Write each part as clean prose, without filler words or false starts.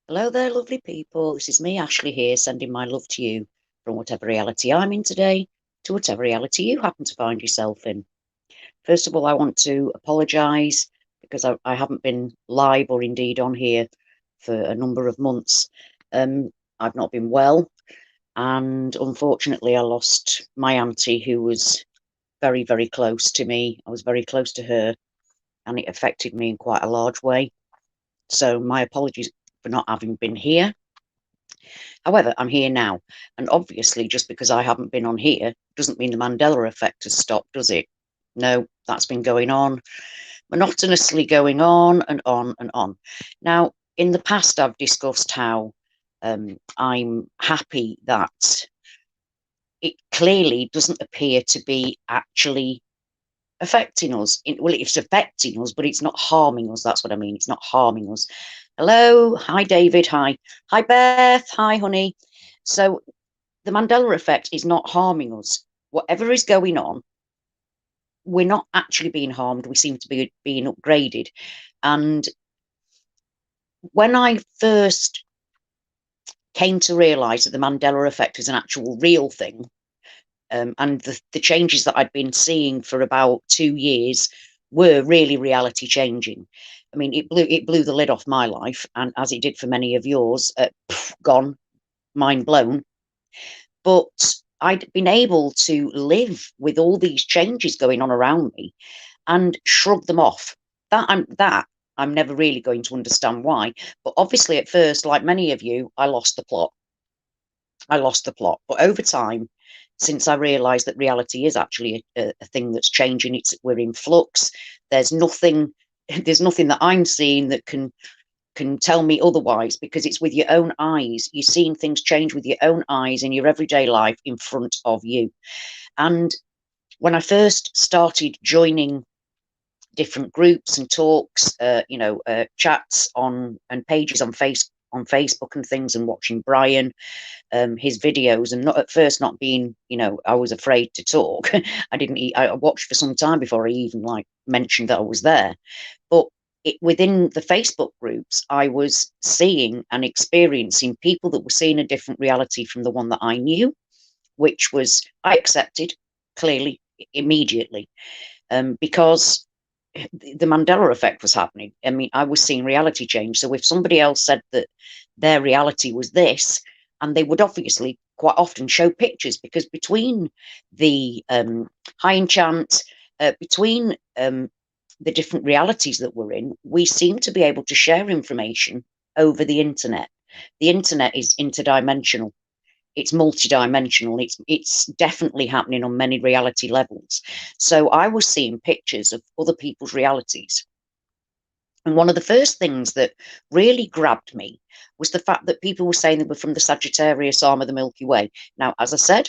Hello there, lovely people. This is me, Ashley, here, sending my love to you from whatever reality I'm in today to whatever reality you happen to find yourself in. First of all, I want to apologise because I haven't been live or indeed on here for a number of months. I've not been well, and unfortunately, I lost my auntie who was very, very close to me. I was very close to her, and it affected me in quite a large way. So, my apologies for not having been here. However, I'm here now. And obviously, just because I haven't been on here doesn't mean the Mandela effect has stopped, does it? No, that's been going on, monotonously going on and on and on. Now, in the past, I've discussed how I'm happy that it clearly doesn't appear to be actually affecting us. Well, it's affecting us, but it's not harming us. That's what I mean. It's not harming us. Hello. Hi, David. Hi. Hi, Beth. Hi, honey. So the Mandela effect is not harming us. Whatever is going on, we're not actually being harmed. We seem to be being upgraded. And when I first came to realise that the Mandela effect is an actual real thing, and the changes that I'd been seeing for about 2 years were really reality changing. I mean, it blew the lid off my life, and as it did for many of yours, gone, mind blown. But I'd been able to live with all these changes going on around me and shrug them off. I'm never really going to understand why. But obviously, at first, like many of you, I lost the plot. I lost the plot. But over time, since I realised that reality is actually a thing that's changing, we're in flux. There's nothing. There's nothing that I'm seeing that can tell me otherwise, because it's with your own eyes. You're seeing things change with your own eyes in your everyday life in front of you. And when I first started joining different groups and talks, chats on and pages on Facebook and things, and watching Brian, his videos, and not at first not being, I was afraid to talk. I watched for some time before I even mentioned that I was there. But within the Facebook groups, I was seeing and experiencing people that were seeing a different reality from the one that I knew, which was I accepted clearly immediately, because the Mandela effect was happening. I mean, I was seeing reality change. So if somebody else said that their reality was this, and they would obviously quite often show pictures, because between the high enchant, between the different realities that we're in, we seem to be able to share information over the internet. The internet is interdimensional. It's multidimensional. It's definitely happening on many reality levels. So I was seeing pictures of other people's realities. And one of the first things that really grabbed me was the fact that people were saying they were from the Sagittarius arm of the Milky Way. Now, as I said,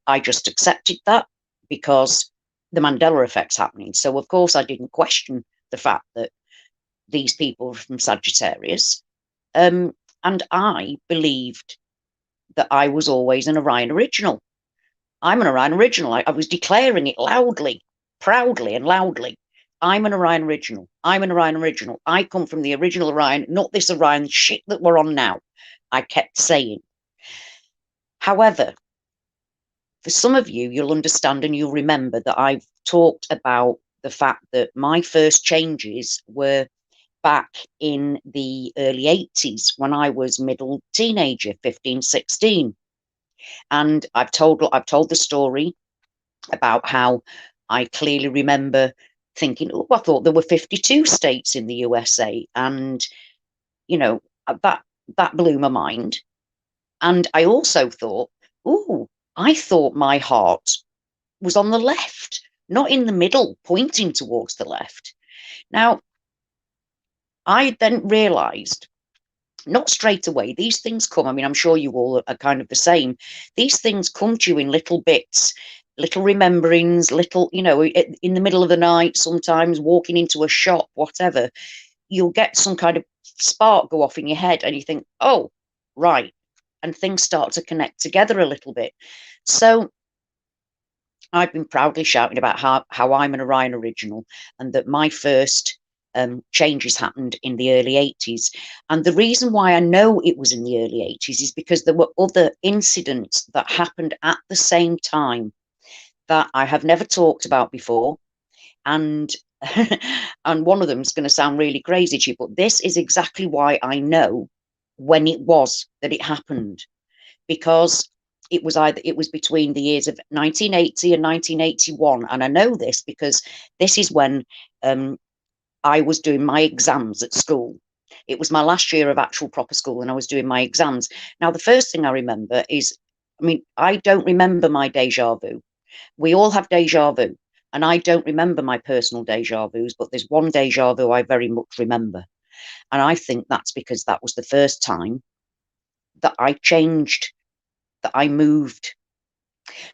I just accepted that because the Mandela effect's happening. So, of course, I didn't question the fact that these people were from Sagittarius. And I believed that I was always an Orion original. I'm an Orion original. I was declaring it loudly, proudly, and loudly. I'm an Orion original. I'm an Orion original. I come from the original Orion, not this Orion shit that we're on now. I kept saying. However, for some of you, you'll understand and you'll remember that I've talked about the fact that my first changes were back in the early 80s when I was middle teenager, 15, 16. And I've told the story about how I clearly remember thinking, oh, I thought there were 52 states in the USA. And, that blew my mind. And I also thought, oh, I thought my heart was on the left, not in the middle, pointing towards the left. Now, I then realized, not straight away, these things come. I mean, I'm sure you all are kind of the same. These things come to you in little bits, little rememberings, little, in the middle of the night, sometimes walking into a shop, whatever. You'll get some kind of spark go off in your head and you think, oh, right. And things start to connect together a little bit. So I've been proudly shouting about how I'm an Orion original, and that my first changes happened in the early 80s. And the reason why I know it was in the early 80s is because there were other incidents that happened at the same time that I have never talked about before. And and one of them is going to sound really crazy to you, but this is exactly why I know when it was that it happened, because it was between the years of 1980 and 1981. And I know this because this is when I was doing my exams at school. It was my last year of actual proper school and I was doing my exams. Now, the first thing I remember is, I don't remember my deja vu. We all have deja vu. And I don't remember my personal deja vus, but there's one deja vu I very much remember. And I think that's because that was the first time that I changed, that I moved.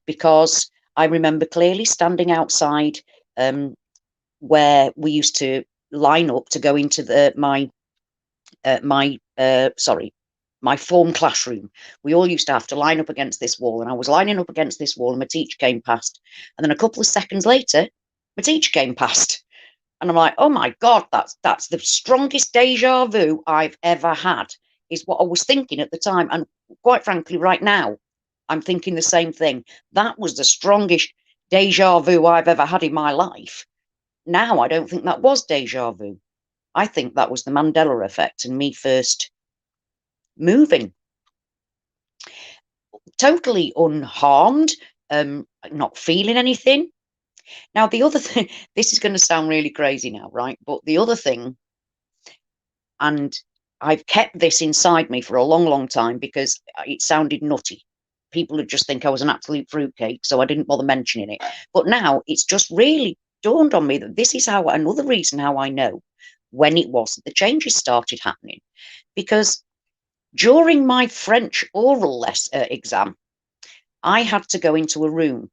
Because I remember clearly standing outside where we used to line up to go into my form classroom. We all used to have to line up against this wall, and I was lining up against this wall and my teacher came past, and then a couple of seconds later my teacher came past, and I'm like, oh my God, that's the strongest deja vu I've ever had, is what I was thinking at the time. And quite frankly, right now I'm thinking the same thing. That was the strongest deja vu I've ever had in my life. Now I don't think that was deja vu. I think that was the Mandela effect and me first moving. Totally unharmed, not feeling anything. Now, the other thing, this is going to sound really crazy now, right? But the other thing, and I've kept this inside me for a long, long time because it sounded nutty. People would just think I was an absolute fruitcake, so I didn't bother mentioning it. But now it's just really dawned on me that this is another reason how I know when it was that the changes started happening. Because during my French oral exam, I had to go into a room.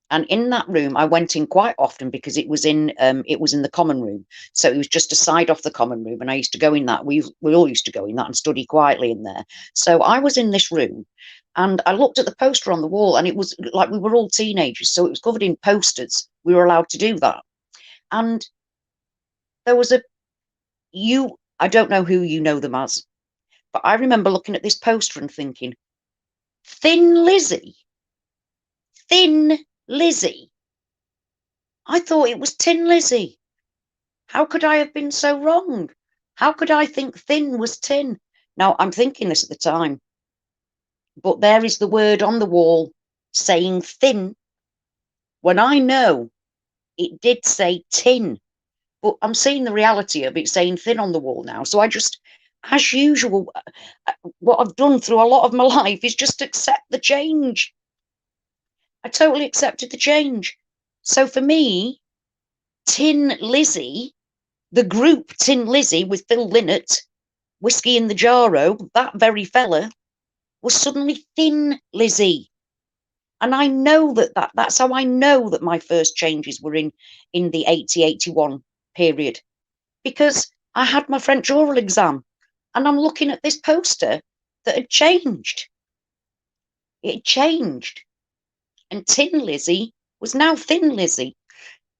And in that room, I went in quite often because it was in the common room. So it was just a side off the common room. And I used to go in that. We all used to go in that and study quietly in there. So I was in this room and I looked at the poster on the wall, and it was like we were all teenagers. So it was covered in posters. We were allowed to do that. And there was I don't know who you know them as, but I remember looking at this poster and thinking, Thin Lizzie? Thin Lizzie? I thought it was Tin Lizzie. How could I have been so wrong? How could I think thin was tin? Now, I'm thinking this at the time, but there is the word on the wall saying thin, when I know it did say tin. But I'm seeing the reality of it saying thin on the wall now. So I just, as usual, what I've done through a lot of my life is just accept the change. I totally accepted the change. So for me, Tin Lizzie, the group Tin Lizzie with Phil Lynott, Whiskey in the Jarro, that very fella, was suddenly Thin Lizzie. And I know that's how I know that my first changes were in the 80-81 period, because I had my French oral exam and I'm looking at this poster that had changed. It had changed. And Tin Lizzie was now Thin Lizzie.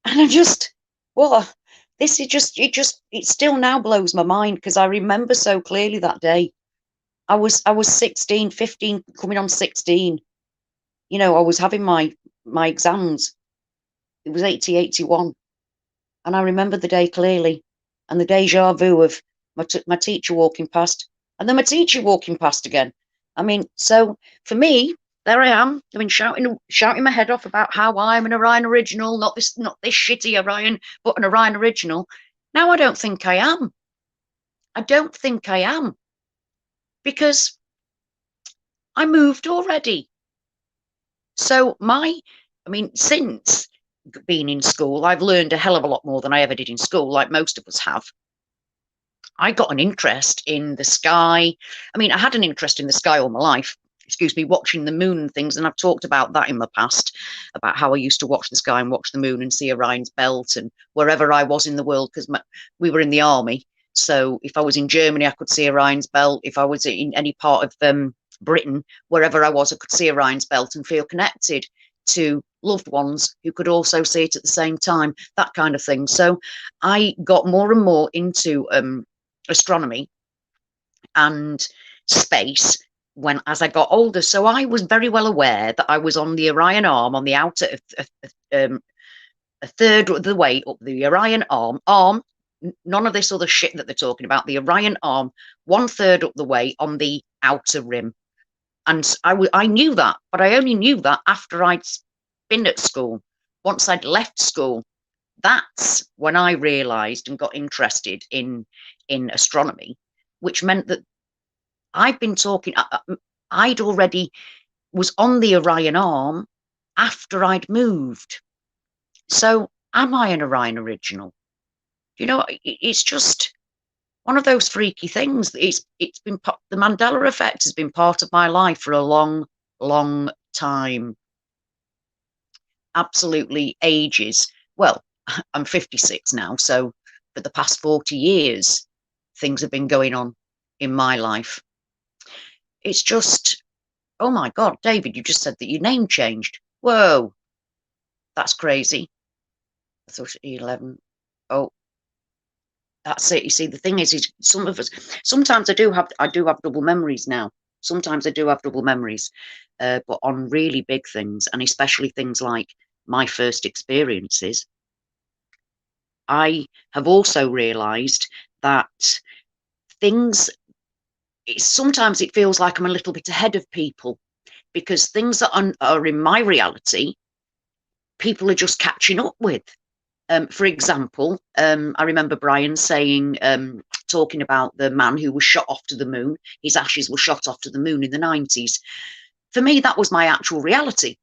And I just, what? This is just, it still now blows my mind because I remember so clearly that day. I was 16, 15, coming on 16. You know, I was having my exams. It was 80-81. And I remember the day clearly. And the deja vu of my teacher walking past, and then my teacher walking past again. I mean, so for me, there I am. I mean, shouting my head off about how I'm an Orion original, not this shitty Orion, but an Orion original. Now I don't think I am. I don't think I am, because I moved already. So since being in school, I've learned a hell of a lot more than I ever did in school, like most of us have. I got an interest in the sky. I mean, I had an interest in the sky all my life, watching the moon and things. And I've talked about that in the past, about how I used to watch the sky and watch the moon and see Orion's belt and wherever I was in the world, because we were in the army. So if I was in Germany, I could see Orion's belt. If I was in any part of Britain, wherever I was, I could see Orion's belt and feel connected to loved ones who could also see it at the same time, that kind of thing. So I got more and more into astronomy and space as I got older. So I was very well aware that I was on the Orion arm, on the outer, a third of the way up the Orion arm, none of this other shit that they're talking about, the Orion arm, 1/3 up the way on the outer rim. And I knew that, but I only knew that after I'd been at school. Once I'd left school, that's when I realised and got interested in astronomy, which meant that I'd been talking, I'd already was on the Orion arm after I'd moved. So am I an Orion original? You know, it's just one of those freaky things. It's been the Mandela effect has been part of my life for a long, long time. Absolutely ages. Well, I'm 56 now, so for the past 40 years, things have been going on in my life. It's just, oh my God, David, you just said that your name changed. Whoa, that's crazy. I thought 11. Oh, that's it. You see, the thing is some of us, sometimes I do have double memories now. Sometimes I do have double memories, but on really big things, and especially things like my first experiences, I have also realised that things, sometimes it feels like I'm a little bit ahead of people, because things that are in my reality, people are just catching up with. For example, I remember Brian saying, talking about the man who was shot off to the moon. His ashes were shot off to the moon in the 90s. For me, that was my actual reality.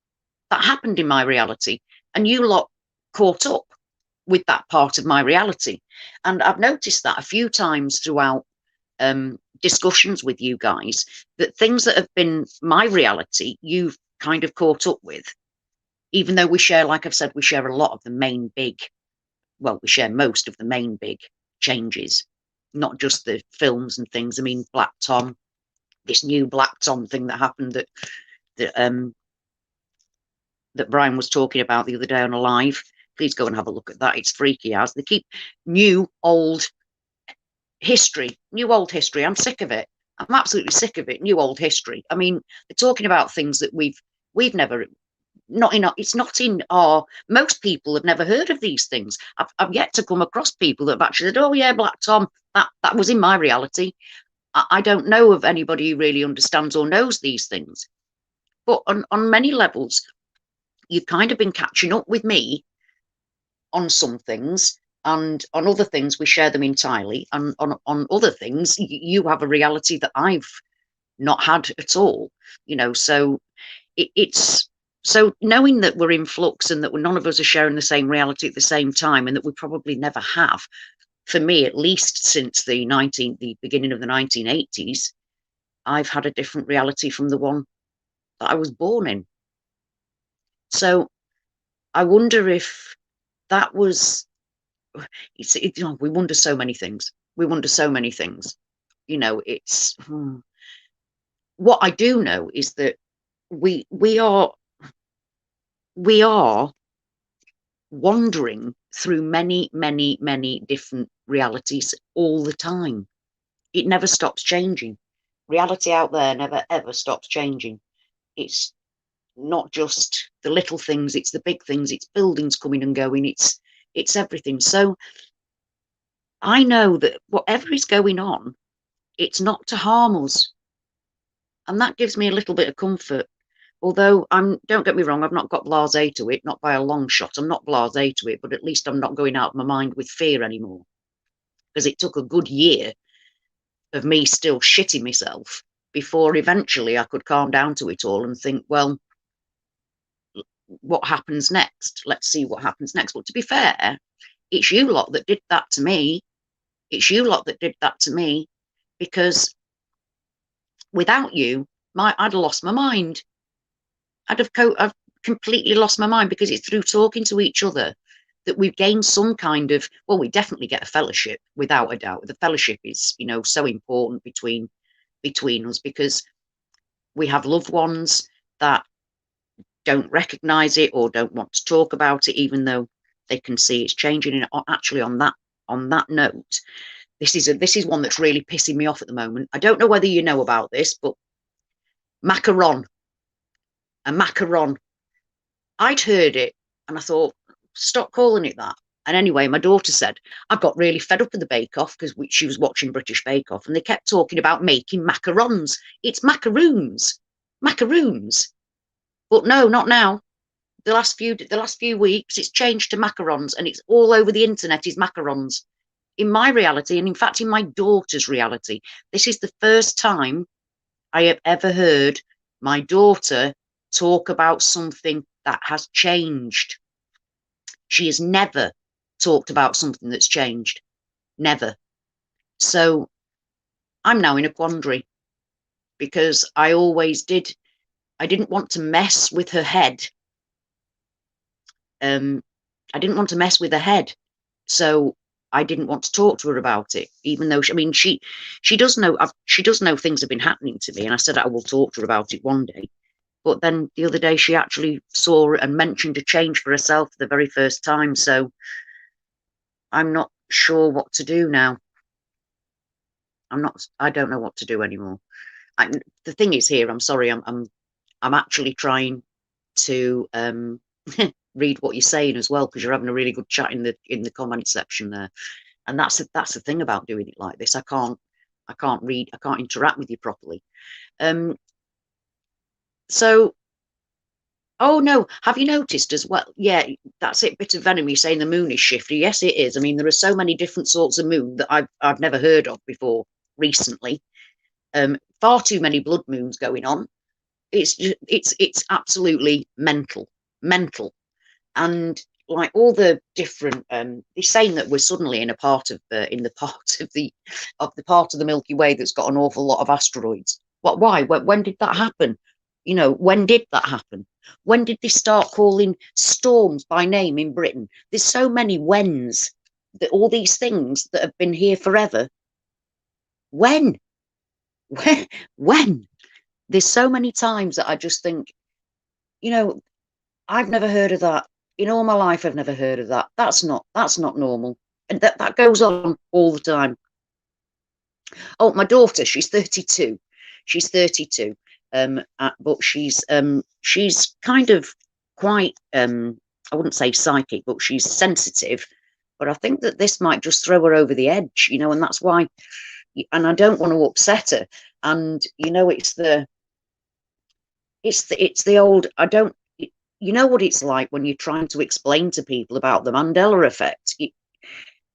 That happened in my reality. And you lot caught up with that part of my reality. And I've noticed that a few times throughout discussions with you guys, that things that have been my reality, you've kind of caught up with. Even though we share, like I've said, we share a lot of the main big, well, we share most of the main big changes, not just the films and things. I mean, Black Tom, this new Black Tom thing that happened that Brian was talking about the other day on a live. Please go and have a look at that. It's freaky as they keep new old history. I'm sick of it. I'm absolutely sick of it. New old history. I mean, they're talking about things that we've never, it's not in our, most people have never heard of these things. I've yet to come across people that have actually said, oh yeah, Black Tom, that was in my reality. I don't know of anybody who really understands or knows these things. But on many levels, you've kind of been catching up with me on some things, and on other things we share them entirely, and on other things you have a reality that I've not had at all, you know. So it's so knowing that we're in flux and that none of us are sharing the same reality at the same time, and that we probably never have, for me at least, since the beginning of the 1980s, I've had a different reality from the one that I was born in. So I wonder if that was, you know, we wonder so many things. We wonder so many things. You know, it's what I do know is that we are wandering through many, many, many different realities all the time. It never stops changing. Reality out there never ever stops changing. It's not just the little things, it's the big things, it's buildings coming and going, it's everything. So I know that whatever is going on, it's not to harm us. And that gives me a little bit of comfort. Although don't get me wrong, I've not got blasé to it, not by a long shot. I'm not blasé to it, but at least I'm not going out of my mind with fear anymore. Because it took a good year of me still shitting myself before eventually I could calm down to it all and think, well, what happens next? Let's see what happens next. But to be fair, it's you lot that did that to me. It's you lot that did that to me, because without you, I'd have lost my mind. I've completely lost my mind, because it's through talking to each other that we've gained some kind of, well, we definitely get a fellowship, without a doubt. The fellowship is, you know, so important between us, because we have loved ones that don't recognise it or don't want to talk about it, even though they can see it's changing. And actually, on that note, this is one that's really pissing me off at the moment. I don't know whether you know about this, but macaron, a macaron. I'd heard it and I thought, stop calling it that. And anyway, my daughter said, I got really fed up with the Bake Off because she was watching British Bake Off and they kept talking about making macarons. It's macaroons, macaroons. But no, not now. The last few weeks, it's changed to macarons and it's all over the internet is macarons. In my reality, and in fact, in my daughter's reality, this is the first time I have ever heard my daughter talk about something that has changed. She has never talked about something that's changed. Never. So I'm now in a quandary because I always did. I didn't want to mess with her head. I didn't want to mess with her head. So I didn't want to talk to her about it, even though, she does know, she does know things have been happening to me. And I said, I will talk to her about it one day. But then the other day she actually saw and mentioned a change for herself for the very first time. So I'm not sure what to do now. I don't know what to do anymore. The thing is here, I'm sorry, I'm actually trying to read what you're saying as well, because you're having a really good chat in the comment section there. And that's the thing about doing it like this. I can't read, I can't interact with you properly. So, oh no, have you noticed as well? Yeah, that's it. Bit of venom. You're saying the moon is shifty. Yes, it is. I mean, there are so many different sorts of moon that I've never heard of before recently. Far too many blood moons going on. It's absolutely mental. And like all the different, they're saying that we're suddenly in a part of the part of the Milky Way that's got an awful lot of asteroids. Why? When did that happen? When did that happen? When did they start calling storms by name in Britain? There's so many whens, that all these things that have been here forever. When? When? There's so many times that I just think, I've never heard of that. In all my life, I've never heard of that. That's not normal. And that goes on all the time. Oh, my daughter, she's 32. She's 32. But she's kind of quite, I wouldn't say psychic, but she's sensitive. But I think that this might just throw her over the edge, and that's why, and I don't want to upset her. And, it's the old, you know what it's like when you're trying to explain to people about the Mandela effect.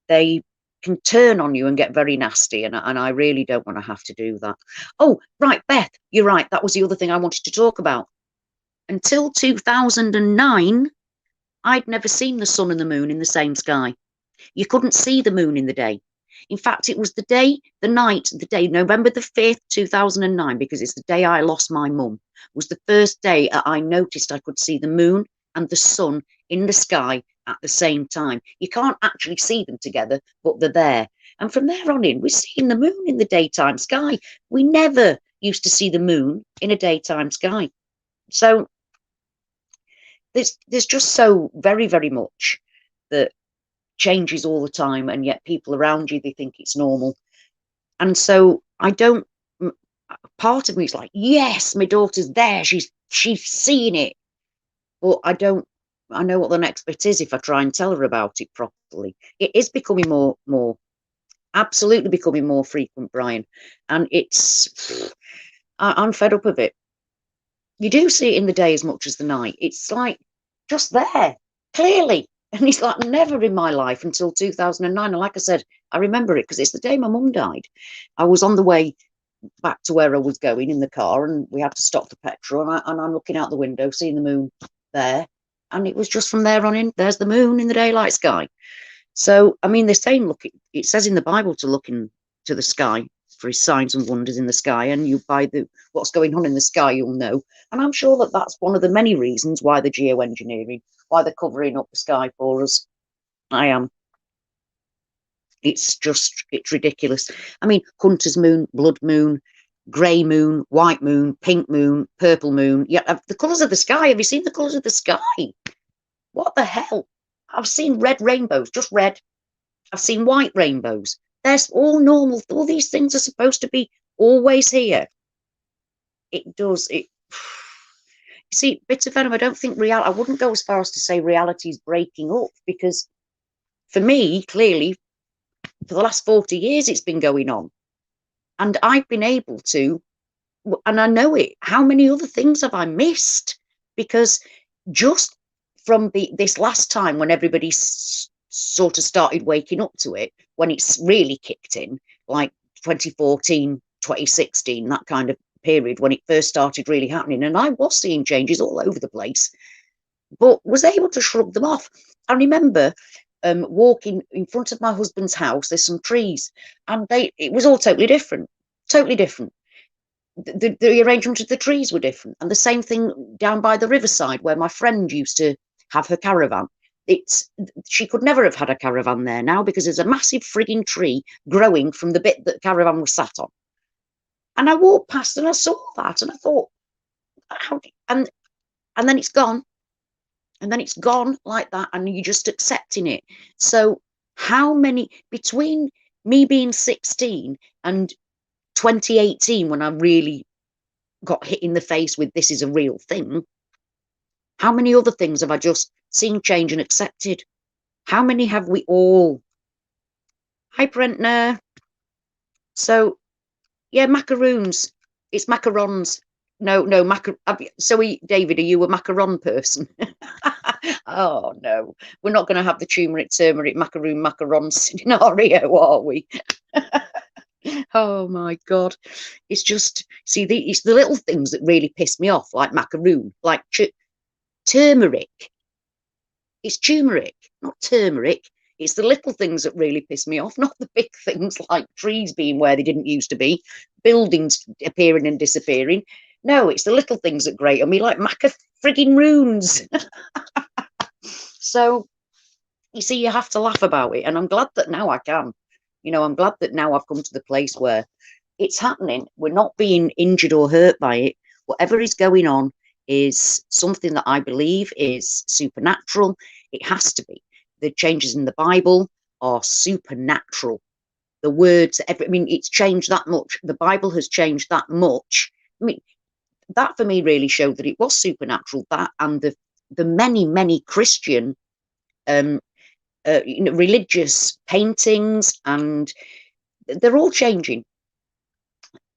They can turn on you and get very nasty, and I really don't want to have to do that. Oh, right, Beth, you're right. That was the other thing I wanted to talk about. Until 2009, I'd never seen the sun and the moon in the same sky. You couldn't see the moon in the day. In fact, it was the day, November the 5th, 2009, because it's the day I lost my mum, was the first day I noticed I could see the moon and the sun in the sky at the same time. You can't actually see them together, but they're there. And from there on in, we're seeing the moon in the daytime sky. We never used to see the moon in a daytime sky. So there's just so very, very much that changes all the time, and yet people around you, they think it's normal. And so part of me is like, yes, my daughter's there, she's seeing it, but I know what the next bit is if I try and tell her about it properly. It is becoming more absolutely becoming more frequent, Brian, and I'm fed up of it. You do see it in the day as much as the night. It's like just there, clearly. And it's like never in my life until 2009. And like I said, I remember it because it's the day my mum died. I was on the way back to where I was going in the car, and we had to stop for petrol. And I'm looking out the window, seeing the moon there. And it was just from there on in, there's the moon in the daylight sky. So, I mean, they're saying, look, it says in the Bible to look into the sky for his signs and wonders in the sky, and you by what's going on in the sky, you'll know. And I'm sure that that's one of the many reasons why the geoengineering, why they're covering up the sky for us. I am. It's ridiculous. I mean, Hunter's moon, blood moon, grey moon, white moon, pink moon, purple moon. Yeah, the colours of the sky. Have you seen the colours of the sky? What the hell? I've seen red rainbows, just red. I've seen white rainbows. They're all normal. All these things are supposed to be always here. It does. You see, bit of venom. I don't think I wouldn't go as far as to say reality is breaking up, because for me, clearly, for the last 40 years, it's been going on. And I've been able to, and I know it, how many other things have I missed? Because just from this last time when everybody sort of started waking up to it, when it's really kicked in, like 2014, 2016, that kind of period, when it first started really happening, and I was seeing changes all over the place, but was able to shrug them off. I remember walking in front of my husband's house. There's some trees, and it was all totally different. Totally different. The arrangement of the trees were different, and the same thing down by the riverside where my friend used to have her caravan. She could never have had a caravan there now, because there's a massive frigging tree growing from the bit that the caravan was sat on. And I walked past and I saw that, and I thought, and then it's gone. And then it's gone like that, and you're just accepting it. So how many, between me being 16 and 2018, when I really got hit in the face with this is a real thing, how many other things have I just seen change and accepted? How many have we all? Hi, Brentner. So, yeah, macaroons. It's macarons. No, David, are you a macaron person? Oh, no. We're not going to have the turmeric, macaroon, macaron scenario, are we? Oh, my God. It's just, see, it's the little things that really piss me off, like macaroon, like turmeric. It's turmeric, not turmeric. It's the little things that really piss me off, not the big things like trees being where they didn't used to be, buildings appearing and disappearing. No, it's the little things that grate on me, like frigging runes. So, you see, you have to laugh about it. And I'm glad that now I can. I'm glad that now I've come to the place where it's happening. We're not being injured or hurt by it. Whatever is going on is something that I believe is supernatural. It has to be. The changes in the Bible are supernatural. The words, it's changed that much. The Bible has changed that much. That for me really showed that it was supernatural. That and the many, many Christian religious paintings, and they're all changing.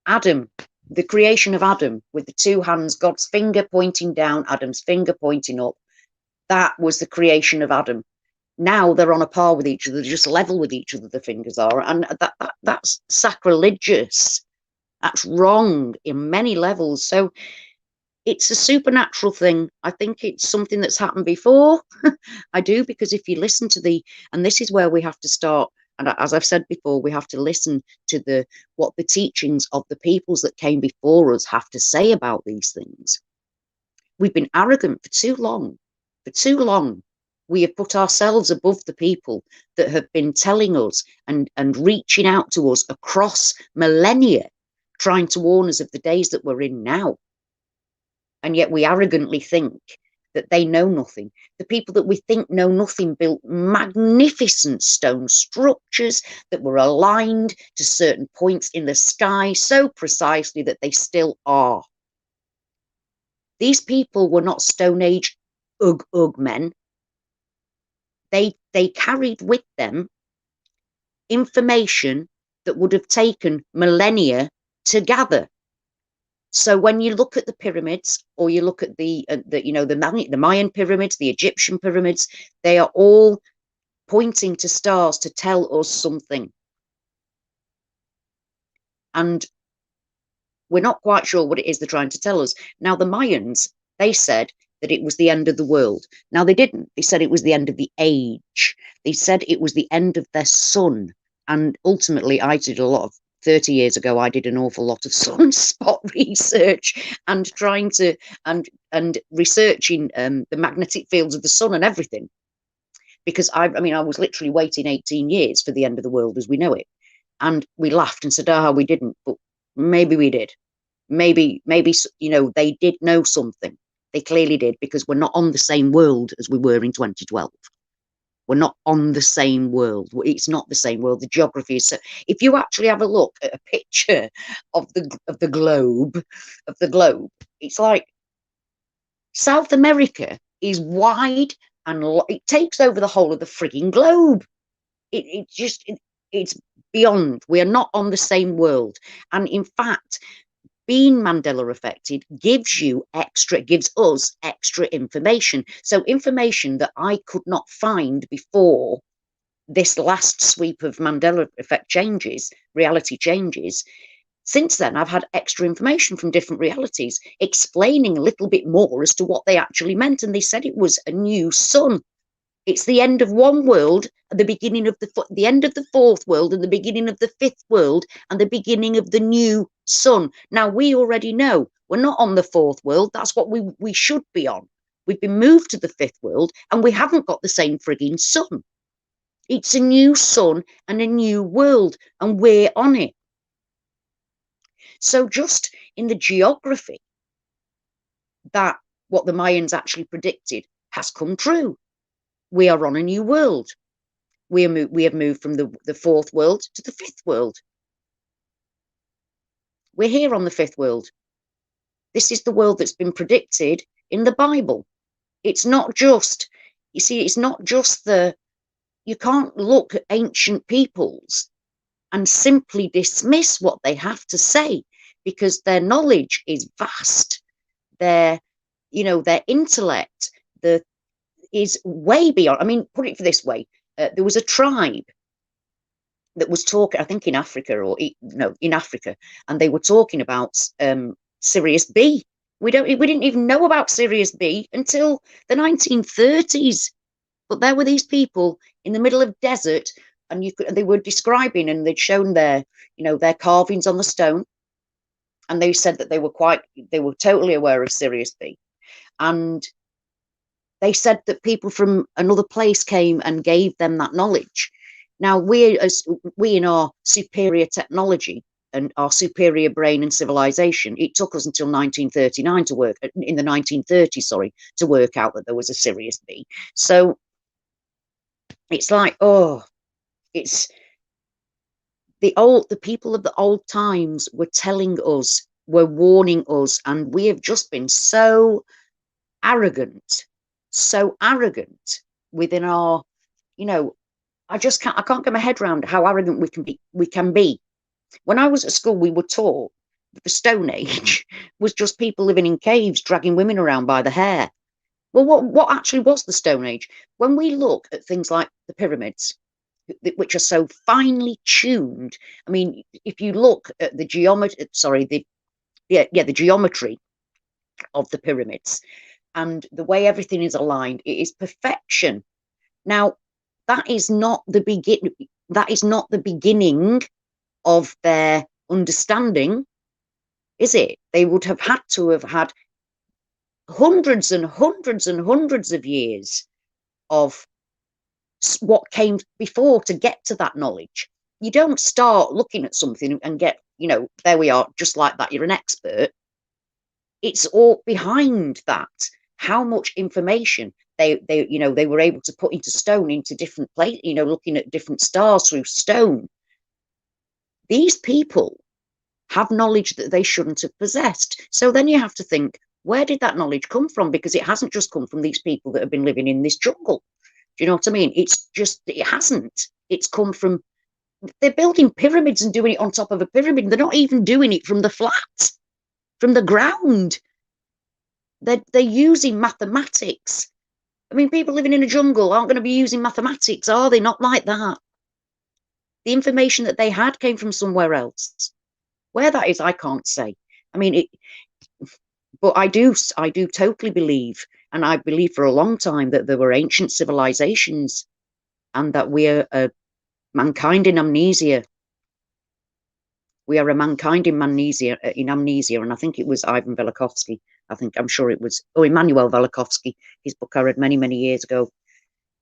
Adam, the creation of Adam with the two hands, God's finger pointing down, Adam's finger pointing up. That was the creation of Adam. Now they're on a par with each other, just level with each other, the fingers are. And that's sacrilegious. That's wrong in many levels. So it's a supernatural thing. I think it's something that's happened before. I do, because if you listen to and this is where we have to start. And as I've said before, we have to listen to what the teachings of the peoples that came before us have to say about these things. We've been arrogant for too long. For too long, we have put ourselves above the people that have been telling us and reaching out to us across millennia, trying to warn us of the days that we're in now. And yet we arrogantly think that they know nothing. The people that we think know nothing built magnificent stone structures that were aligned to certain points in the sky so precisely that they still are. These people were not Stone Age ugh men. They carried with them information that would have taken millennia to gather. So when you look at the pyramids, or you look at the Mayan pyramids, the Egyptian pyramids, they are all pointing to stars to tell us something. And we're not quite sure what it is they're trying to tell us. Now, the Mayans, they said that it was the end of the world. Now, they didn't. They said it was the end of the age. They said it was the end of their sun. And ultimately, I did a lot of 30 years ago, I did an awful lot of sunspot research and trying to and researching the magnetic fields of the sun and everything, because I was literally waiting 18 years for the end of the world as we know it, and we laughed and said, we didn't, but Maybe we did. Maybe, they did know something. They clearly did, because we're not on the same world as we were in 2012. We're not on the same world. It's not the same world. The geography is so. If you actually have a look at a picture of the globe, it's like South America is wide and it takes over the whole of the frigging globe. It's beyond. We are not on the same world. And in fact, being Mandela affected gives us extra information. So information that I could not find before this last sweep of Mandela effect changes, reality changes. Since then, I've had extra information from different realities explaining a little bit more as to what they actually meant. And they said it was a new sun. It's the end of one world, the beginning of the end of the fourth world, and the beginning of the fifth world, and the beginning of the new sun. Now, we already know we're not on the fourth world. That's what we should be on. We've been moved to the fifth world, and we haven't got the same frigging sun. It's a new sun and a new world, and we're on it. So just in the geography, that what the Mayans actually predicted has come true. We are on a new world. We have moved from the fourth world to the fifth world. We're here on the fifth world. This is the world that's been predicted in the Bible. It's not just, it's not just you can't look at ancient peoples and simply dismiss what they have to say, because their knowledge is vast. Their intellect, is way beyond. I mean, put it this way: there was a tribe that was talking, I think, in Africa, in Africa, and they were talking about Sirius B. We didn't even know about Sirius B until the 1930s. But there were these people in the middle of desert, and they were describing, and they'd shown their carvings on the stone, and they said that they were totally aware of Sirius B, and they said that people from another place came and gave them that knowledge. Now, we in our superior technology and our superior brain and civilization, it took us until 1939 to work, in the 1930s, sorry, to work out that there was a Sirius B. So it's like, it's the people of the old times were telling us, were warning us, and we have just been so arrogant within our, I can't get my head around how arrogant we can be. When I was at school, we were taught that the Stone Age was just people living in caves, dragging women around by the hair. Well, what actually was the Stone Age? When we look at things like the pyramids, which are so finely tuned, I mean, if you look at the geometry, the geometry of the pyramids, and the way everything is aligned, it is perfection. Now, that is not the beginning of their understanding, is it? They would have had to have had hundreds and hundreds and hundreds of years of what came before to get to that knowledge. You don't start looking at something and get, there we are, just like that, you're an expert. It's all behind that. How much information they were able to put into stone, into different places, looking at different stars through stone. These people have knowledge that they shouldn't have possessed. So then you have to think, where did that knowledge come from? Because it hasn't just come from these people that have been living in this jungle. Do you know what I mean? It hasn't. It's come from, they're building pyramids and doing it on top of a pyramid. They're not even doing it from the flat, from the ground. They're using mathematics. I mean, people living in a jungle aren't going to be using mathematics, are they? Not like that. The information that they had came from somewhere else. Where that is, I can't say. I mean, but I do totally believe, and I believe for a long time, that there were ancient civilizations, and that we are a mankind in amnesia. We are a mankind in amnesia, and I think it was Ivan Velikovsky. I'm sure it was, Immanuel Velikovsky. His book I read many, many years ago.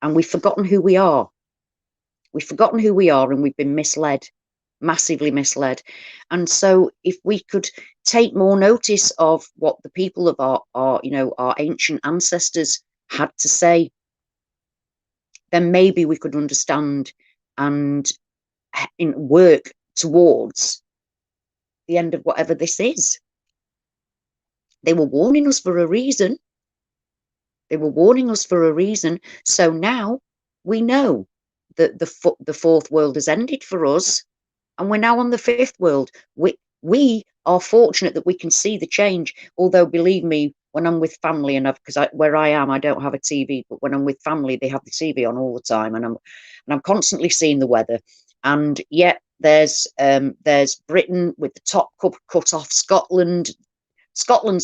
And we've forgotten who we are. We've forgotten who we are, and we've been misled. massively misled. And so if we could take more notice of what the people of our our ancient ancestors had to say, then maybe we could understand and work towards the end of whatever this is. They were warning us for a reason. They were warning us for a reason. So now we know that the fourth world has ended for us, and we're now on the fifth world. We are fortunate that we can see the change. Although, believe me, when I'm with family, and because where I am, I don't have a TV, but when I'm with family, they have the TV on all the time, and I'm constantly seeing the weather. And yet there's Britain with the top cut off, Scotland's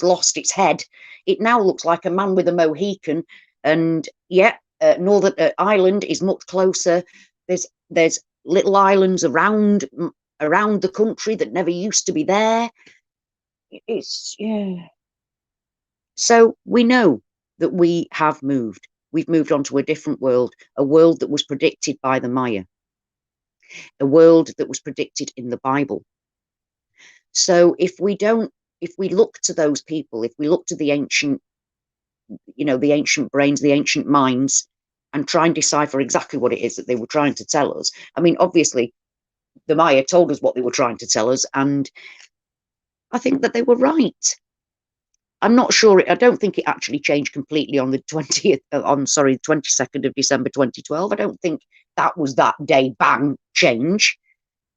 lost its head. It now looks like a man with a Mohican, and yet Northern Ireland is much closer. There's little islands around the country that never used to be there. It's So we know that we have moved. We've moved on to a different world, a world that was predicted by the Maya, a world that was predicted in the Bible. So if we look to those people, if we look to the ancient, the ancient brains, the ancient minds, and try and decipher exactly what it is that they were trying to tell us. I mean, obviously, the Maya told us what they were trying to tell us, and I think that they were right. I'm not sure. I don't think it actually changed completely on the 22nd of December 2012. I don't think that was that day, bang, change.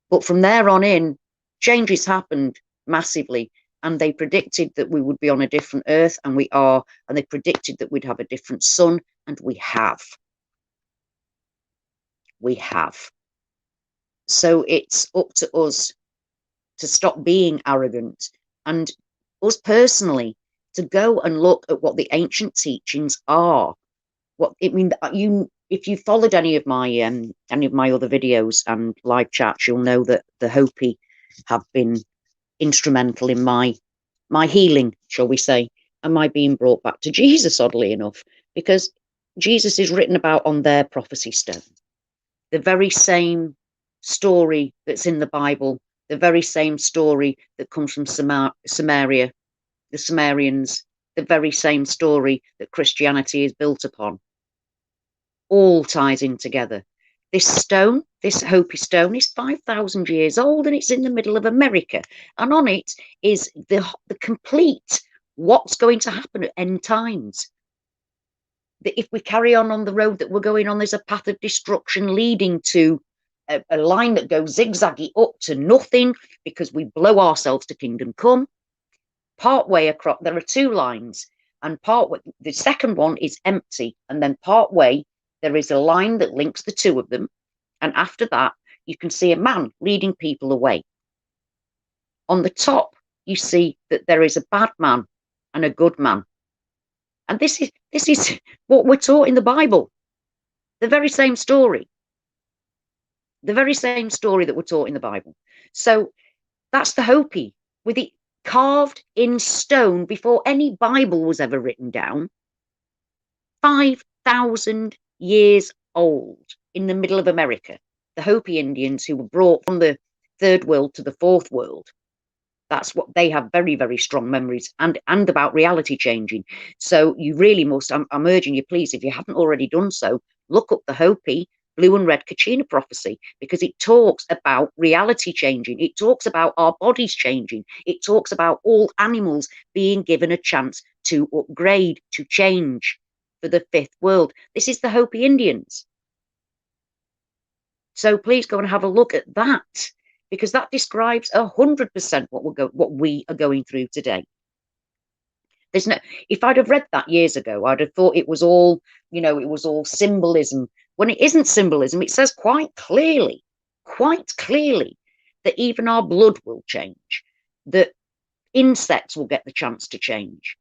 But from there on in, changes happened massively. And they predicted that we would be on a different Earth, and we are. And they predicted that we'd have a different sun, and we have. We have. So it's up to us to stop being arrogant, and us personally to go and look at what the ancient teachings are. What it mean if you followed any of my other videos and live chats, you'll know that the Hopi have been instrumental in my healing, shall we say, and my being brought back to Jesus, oddly enough, because Jesus is written about on their prophecy stone. The very same story that's in the Bible, the very same story that comes from Samaria, the Sumerians, the very same story that Christianity is built upon, all ties in together. This stone, this Hopi stone, is 5,000 years old, and it's in the middle of America. And on it is the complete what's going to happen at end times. That if we carry on the road that we're going on, there's a path of destruction leading to a line that goes zigzaggy up to nothing, because we blow ourselves to kingdom come. Part way across, there are two lines, and the second one is empty, and then part way there is a line that links the two of them, and after that you can see a man leading people away. On the top you see that there is a bad man and a good man, and this is what we're taught in the Bible. The very same story that we're taught in the Bible. So that's the Hopi, with it carved in stone before any Bible was ever written down. 5,000 years old, in the middle of America. The Hopi Indians, who were brought from the third world to the fourth world. That's what they have, very, very strong memories, and about reality changing. So you really must, I'm urging you, please, if you haven't already done so, look up the Hopi blue and red Kachina prophecy, because it talks about reality changing. It talks about our bodies changing. It talks about all animals being given a chance to upgrade, to change for the fifth world. This is the Hopi Indians. So please go and have a look at that, because that describes 100% what we are going through today. If I'd have read that years ago, I'd have thought it was all, it was all symbolism. When it isn't symbolism, it says quite clearly, that even our blood will change, that insects will get the chance to change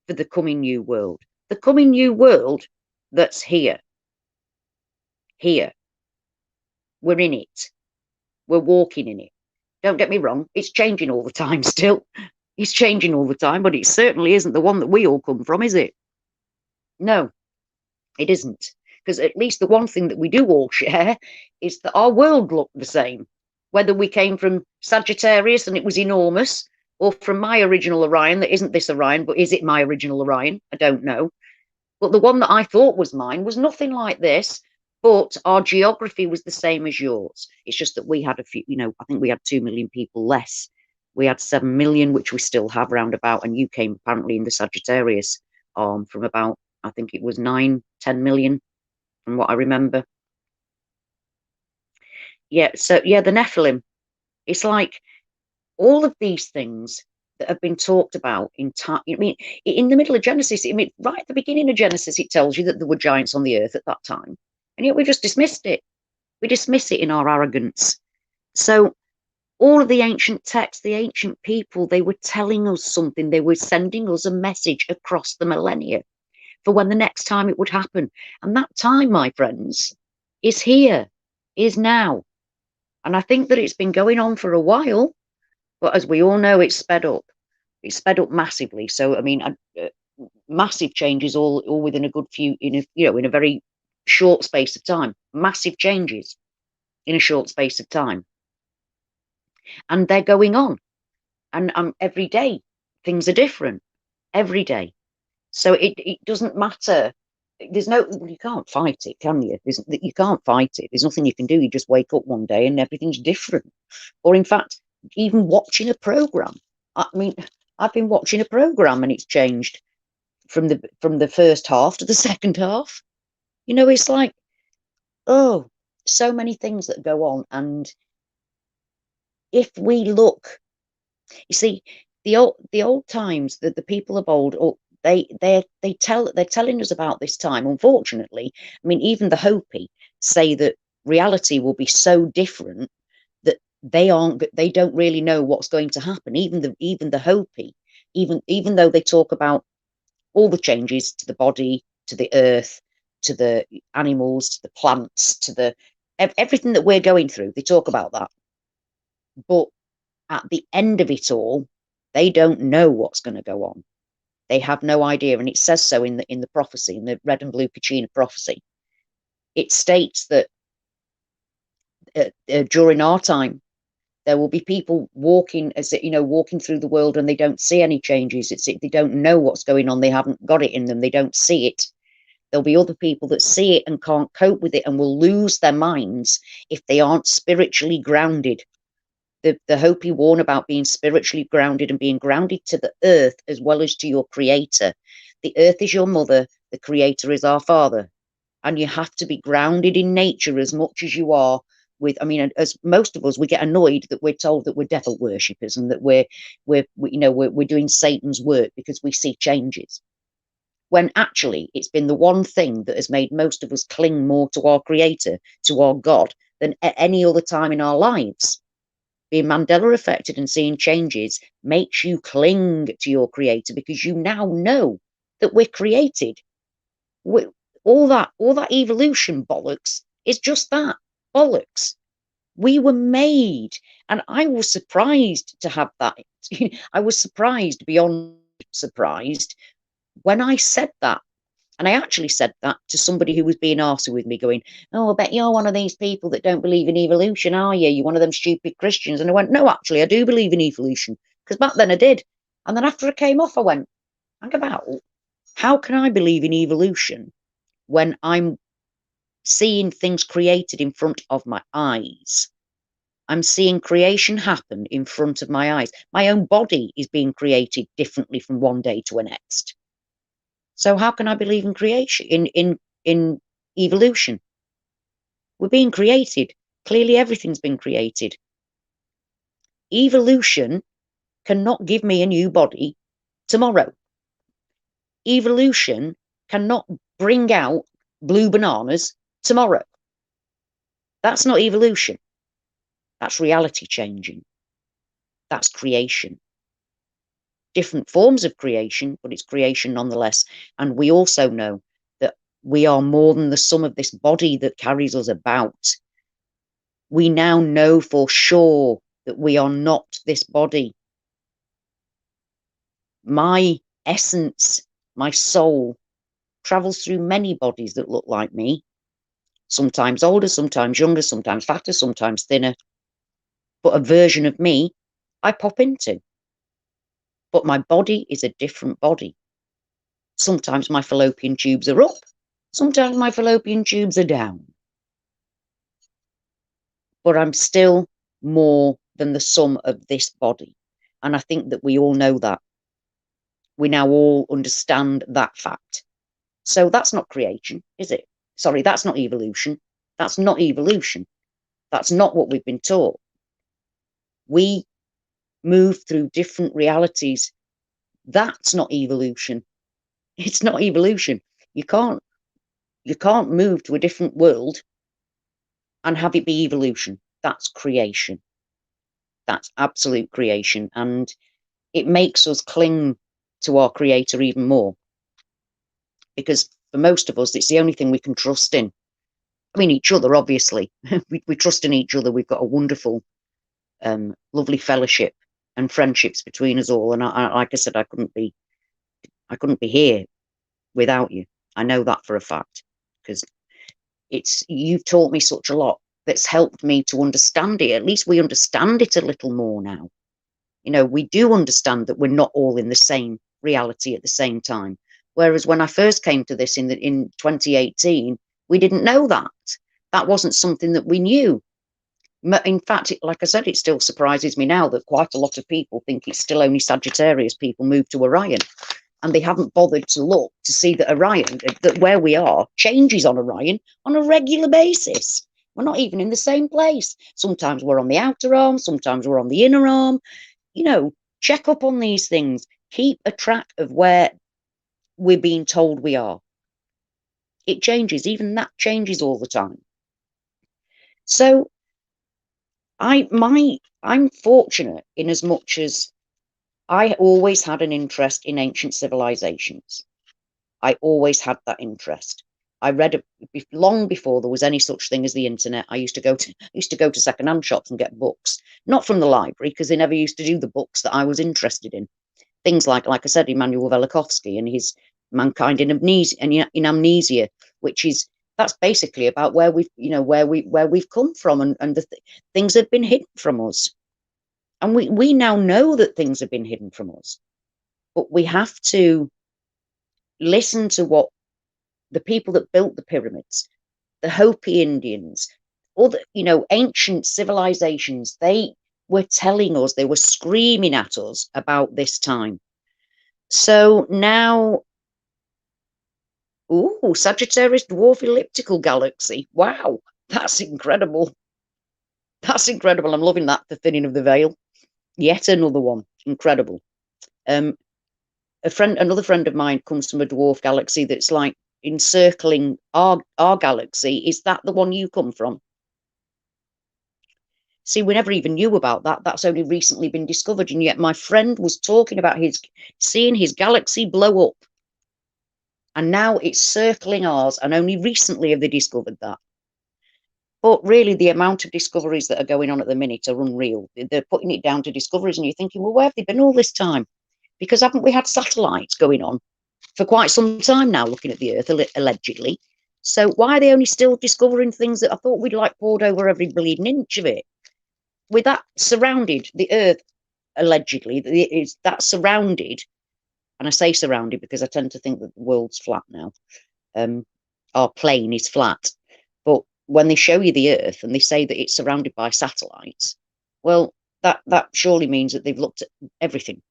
for the coming new world. The coming new world that's here. Here. We're in it. We're walking in it. Don't get me wrong, it's changing all the time still. It's changing all the time, but it certainly isn't the one that we all come from, is it? No, it isn't. because at least the one thing that we do all share is that our world looked the same. Whether we came from Sagittarius and it was enormous, or from my original Orion that isn't this Orion, but is it my original Orion? I don't know. But the one that I thought was mine was nothing like this, but our geography was the same as yours. It's just that we had a few, I think we had 2 million people less. We had 7 million, which we still have roundabout, and you came apparently in the Sagittarius from about, I think it was 9, 10 million from what I remember. Yeah, so yeah, the Nephilim. It's like all of these things that have been talked about in time. I mean, in the middle of Genesis, I mean, right at the beginning of Genesis, it tells you that there were giants on the earth at that time. And yet we just dismissed it. We dismiss it in our arrogance. So all of the ancient texts, the ancient people, they were telling us something. They were sending us a message across the millennia for when the next time it would happen. And that time, my friends, is here, is now. And I think that it's been going on for a while, but as we all know, it's sped up. It's sped up massively. So, I mean, massive changes all within a good few, in a very short space of time. Massive changes in a short space of time. And they're going on. And every day, things are different. Every day. So it doesn't matter. You can't fight it, can you? You can't fight it. There's nothing you can do. You just wake up one day and everything's different. Or in fact, even watching a program. I mean, I've been watching a program and it's changed from the first half to the second half. It's like, oh, so many things that go on. And if we look, you see, the old times, that the people of old, they're telling us about this time. Unfortunately, I mean, even the Hopi say that reality will be so different that they don't really know what's going to happen. Even the Hopi, even though they talk about all the changes to the body, to the earth, to the animals, to the plants, to everything that we're going through, they talk about that. But at the end of it all, they don't know what's going to go on. They have no idea, and it says so in the prophecy, in the red and blue Pachina prophecy. It states that during our time, there will be people walking walking through the world, and they don't see any changes. They don't know what's going on. They haven't got it in them. They don't see it. There'll be other people that see it and can't cope with it and will lose their minds if they aren't spiritually grounded. The Hopi warn about being spiritually grounded and being grounded to the earth as well as to your creator. The earth is your mother, the creator is our father. And you have to be grounded in nature as much as you are as most of us, we get annoyed that we're told that we're devil worshippers and that we're doing Satan's work because we see changes. When actually it's been the one thing that has made most of us cling more to our creator, to our God, than at any other time in our lives. Being Mandela affected and seeing changes makes you cling to your creator because you now know that we're created. All that evolution bollocks is just that, bollocks. We were made, and I was surprised to have that. I was surprised beyond surprised when I said that. And I actually said that to somebody who was being arsy with me, going, oh, I bet you're one of these people that don't believe in evolution, are you? You're one of them stupid Christians. And I went, no, actually, I do believe in evolution. Because back then I did. And then after I came off, I went, hang about, how can I believe in evolution when I'm seeing things created in front of my eyes? I'm seeing creation happen in front of my eyes. My own body is being created differently from one day to the next. So how can I believe in creation, in evolution? We're being created. Clearly, everything's been created. Evolution cannot give me a new body tomorrow. Evolution cannot bring out blue bananas tomorrow. That's not evolution. That's reality changing. That's creation. Different forms of creation, but it's creation nonetheless. And we also know that we are more than the sum of this body that carries us about. We now know for sure that we are not this body. My essence, my soul, travels through many bodies that look like me, Sometimes older, sometimes younger, sometimes fatter, sometimes thinner. But a version of me I pop into. But my body is a different body. Sometimes my fallopian tubes are up, sometimes my fallopian tubes are down. But I'm still more than the sum of this body. And I think that we all know that. We now all understand that fact. So that's not creation, is it? Sorry, that's not evolution. That's not evolution. That's not what we've been taught. We move through different realities. That's not evolution. It's not evolution. You can't move to a different world and have it be evolution. That's creation. That's absolute creation. And it makes us cling to our creator even more. Because for most of us, it's the only thing we can trust in. I mean, each other, obviously. we trust in each other. We've got a wonderful, lovely fellowship and friendships between us all. And like I said, I couldn't be here without you. I know that for a fact, because you've taught me such a lot that's helped me to understand it. At least we understand it a little more now. You know, we do understand that we're not all in the same reality at the same time. Whereas when I first came to this in 2018, we didn't know that. That wasn't something that we knew. In fact, like I said, it still surprises me now that quite a lot of people think it's still only Sagittarius people move to Orion. And they haven't bothered to look to see that Orion, that where we are, changes on Orion on a regular basis. We're not even in the same place. Sometimes we're on the outer arm, sometimes we're on the inner arm. You know, check up on these things. Keep a track of where we're being told we are. It changes. Even that changes all the time. So I'm fortunate in as much as I always had an interest in ancient civilizations. I always had that interest. I read long before there was any such thing as the internet. I used to go to secondhand shops and get books, not from the library, because they never used to do the books that I was interested in. Things like I said, Immanuel Velikovsky and his Mankind in Amnesia, which is that's basically about where we've come from and the things have been hidden from us. And we now know that things have been hidden from us, but we have to listen to what the people that built the pyramids, the Hopi Indians, all the ancient civilizations, they were telling us, they were screaming at us about this time. So now, Sagittarius dwarf elliptical galaxy. Wow, that's incredible. That's incredible. I'm loving that, the thinning of the veil. Yet another one. Incredible. Another friend of mine comes from a dwarf galaxy that's like encircling our galaxy. Is that the one you come from? See, we never even knew about that. That's only recently been discovered. And yet my friend was talking about seeing his galaxy blow up. And now it's circling ours. And only recently have they discovered that. But really, the amount of discoveries that are going on at the minute are unreal. They're putting it down to discoveries. And you're thinking, well, where have they been all this time? Because haven't we had satellites going on for quite some time now, looking at the Earth, allegedly? So why are they only still discovering things that I thought we'd like poured over every bleeding inch of it? With that surrounded, the Earth, allegedly, that's surrounded, and I say surrounded because I tend to think that the world's flat now. Our plane is flat. But when they show you the Earth and they say that it's surrounded by satellites, well, that surely means that they've looked at everything.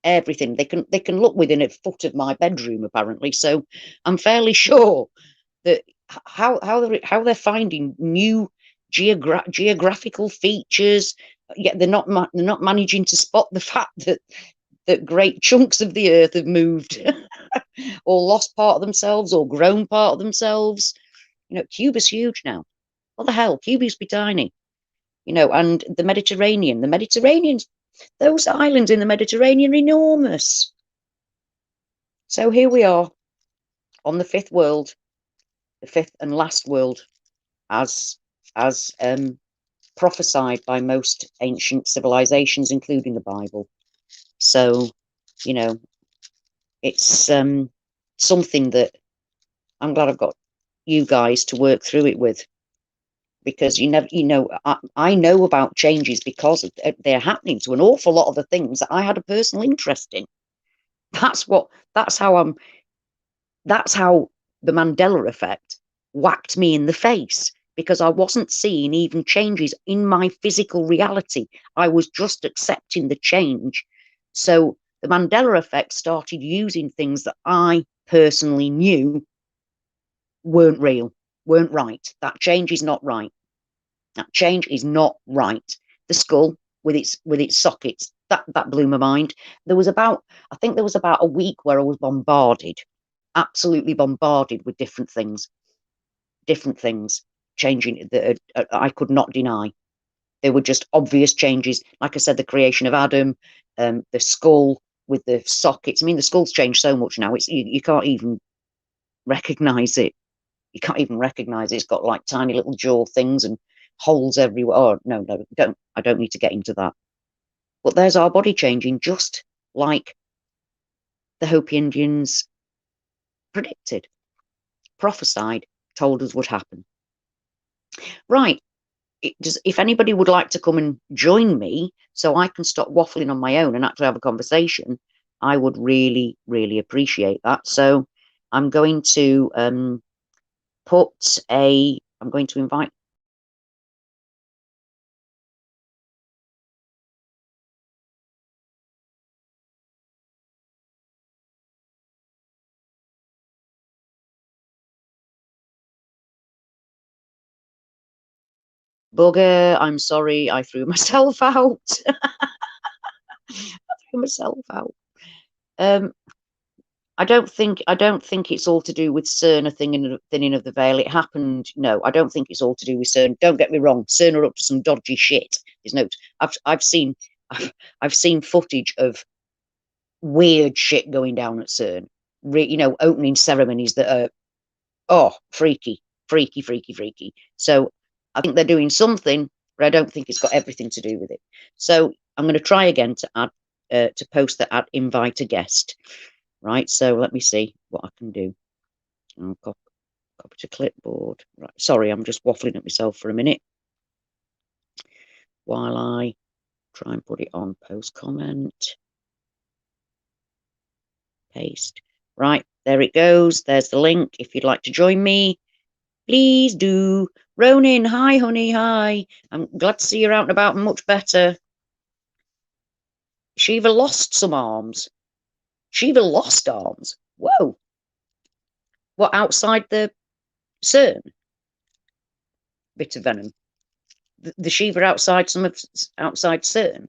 Everything they can look within a foot of my bedroom, apparently. So I'm fairly sure that how they're finding new geographical features, yet they're not managing to spot the fact that great chunks of the Earth have moved or lost part of themselves or grown part of themselves. Cuba's huge now. What the hell? Cuba used to be tiny. And the Mediterranean's those islands in the Mediterranean are enormous. So here we are on the fifth world, the fifth and last world, as prophesied by most ancient civilizations, including the Bible. So, it's something that I'm glad I've got you guys to work through it with, because I know about changes because they're happening to an awful lot of the things that I had a personal interest in. That's how the Mandela effect whacked me in the face, because I wasn't seeing even changes in my physical reality. I was just accepting the change. So the Mandela effect started using things that I personally knew weren't real, weren't right. That change is not right. That change is not right. The skull with its sockets, that blew my mind. I think there was about a week where I was bombarded, absolutely bombarded with different things changing that I could not deny. They were just obvious changes. Like I said, the creation of Adam, the skull with the sockets. I mean, the skull's changed so much now. You can't even recognize it. You can't even recognize it. It's got like tiny little jaw things and holes everywhere. Oh no, don't. I don't need to get into that. But there's our body changing, just like the Hopi Indians predicted, prophesied, told us would happen. Right. If anybody would like to come and join me so I can stop waffling on my own and actually have a conversation, I would really, really appreciate that. So I'm going to I'm going to invite Bugger. I'm sorry, I threw myself out. I threw myself out. Um, I don't think it's all to do with CERN, a thinning of the veil. It happened. No, I don't think it's all to do with CERN. Don't get me wrong. CERN are up to some dodgy shit. There's no. I've seen I've seen footage of weird shit going down at CERN. Opening ceremonies that are freaky, freaky, freaky, freaky. So I think they're doing something, but I don't think it's got everything to do with it. So I'm going to try again to add to post that at invite a guest. Right, so let me see what I can do. I'll copy to clipboard. Right, sorry, I'm just waffling at myself for a minute while I try and put it on post comment. Paste. Right, there it goes. There's the link. If you'd like to join me, please do. Ronin, hi, honey, hi. I'm glad to see you're out and about and much better. Shiva lost some arms. Shiva lost arms. Whoa. What, outside the CERN? Bit of venom. The Shiva outside outside CERN.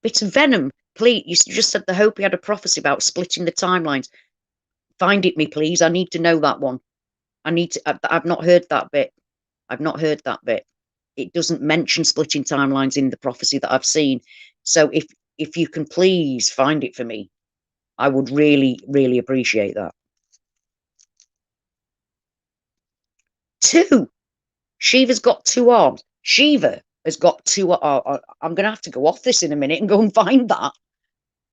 Bit of venom. Please, you just said the Hopi had a prophecy about splitting the timelines. Find it me, please. I need to know that one. I've not heard that bit. I've not heard that bit. It doesn't mention splitting timelines in the prophecy that I've seen. So if you can please find it for me, I would really, really appreciate that. 2. Shiva's got 2 arms. Shiva has got 2 arms. I'm going to have to go off this in a minute and go and find that.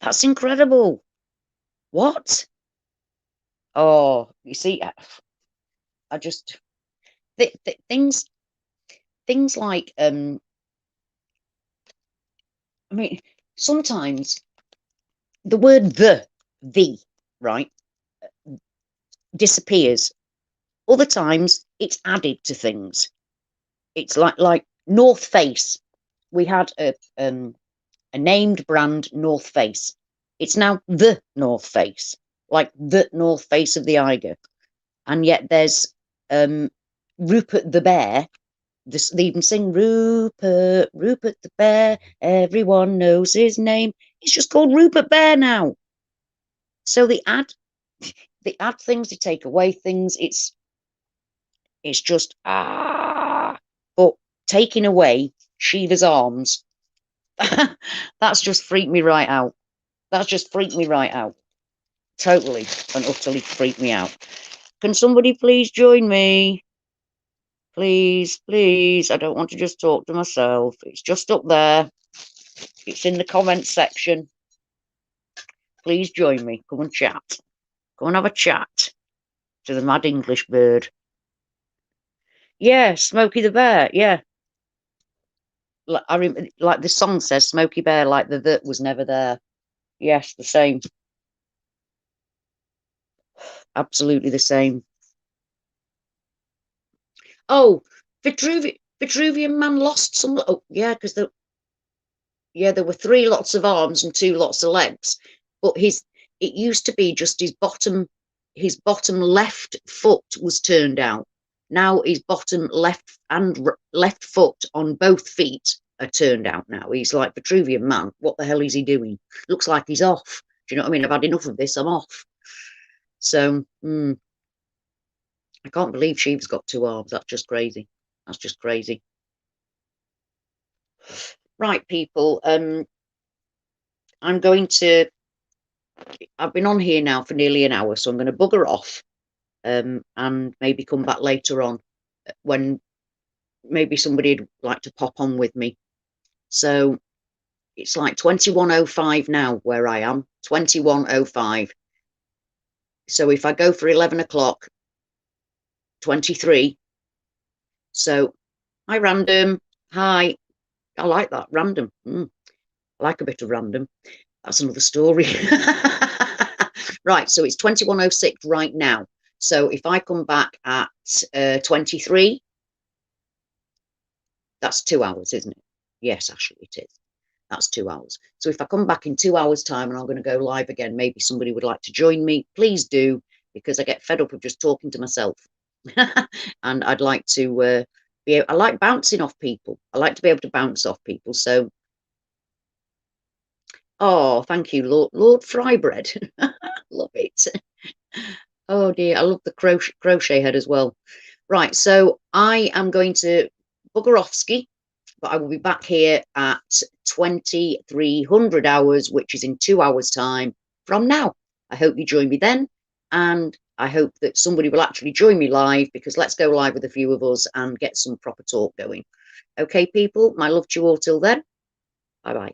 That's incredible. What? Oh, you see, I just things like I mean, sometimes the word the right disappears. Other times it's added to things. It's like North Face. We had a named brand, North Face. It's now the North Face, like the North Face of the Eiger. And yet there's Rupert the Bear. They even sing Rupert the Bear. Everyone knows his name. It's just called Rupert Bear now. So they add things, they take away things. It's just But taking away Shiva's arms, that's just freaked me right out. That's just freaked me right out. Totally and utterly freaked me out. Can somebody please join me? Please, please. I don't want to just talk to myself. It's just up there. It's in the comments section. Please join me. Come and chat. Go and have a chat. to the mad English bird. Yeah, Smokey the Bear. Yeah, like the song says, Smokey Bear, like the that was never there. Yes, the same. Absolutely the same. Oh, Vitruvian Man lost some. Oh, yeah, because there were 3 lots of arms and 2 lots of legs, but it used to be just his bottom left foot was turned out. Now his bottom left foot on both feet are turned out now. He's like Vitruvian Man. What the hell is he doing? Looks like he's off. Do you know what I mean? I've had enough of this. I'm off. So, I can't believe Shiva's got 2 arms. That's just crazy. That's just crazy. Right, people. I've been on here now for nearly an hour, so I'm going to bugger off, and maybe come back later on when maybe somebody'd like to pop on with me. So it's like 21:05 now where I am. 21:05. So if I go for 11 o'clock, 23. So hi, random. Hi. I like that, random. I like a bit of random. That's another story. Right, so it's 21:06 right now. So if I come back at 23, that's 2 hours, isn't it? Yes, actually it is. That's 2 hours. So if I come back in 2 hours' time and I'm going to go live again, maybe somebody would like to join me. Please do, because I get fed up of just talking to myself. And I'd like to I like bouncing off people. I like to be able to bounce off people. So, oh, thank you, Lord Frybread. Love it. Oh dear, I love the crochet head as well. Right, so I am going to bugger off ski, but I will be back here at 2300 hours, which is in 2 hours' time from now. I hope you join me then, and I hope that somebody will actually join me live, because let's go live with a few of us and get some proper talk going. Okay, people, my love to you all till then. Bye-bye.